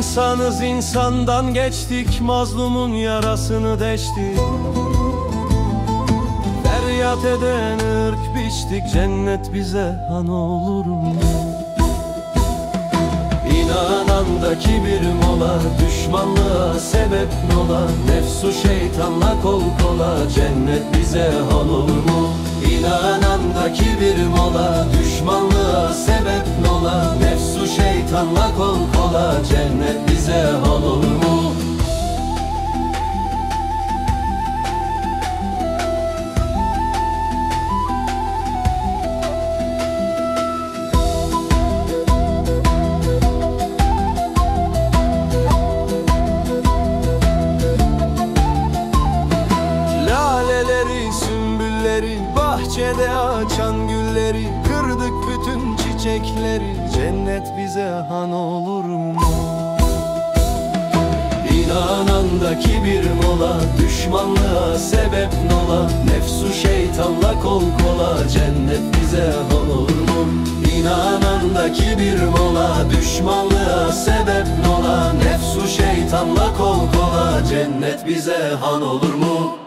İnsanız, insandan geçtik, mazlumun yarasını deştik. Feryat eden ırk biçtik, cennet bize han olur mu? İnananda kibir mola, düşmanlığa sebep nola, nefsu şeytanla kol kola, cennet bize han olur mu? İnananda kibir mola, düşmanlığa sebep nola, nefsu şeytanla kol kola, cennet bize han olur mu? Bahçede açan gülleri, kırdık bütün çiçekleri, cennet bize han olur mu? İnananda kibir mola, düşmanlığa sebep nola, nefsu şeytanla kol kola, cennet bize han olur mu? İnananda kibir mola, düşmanlığa sebep nola, nefsu şeytanla kol kola, cennet bize han olur mu?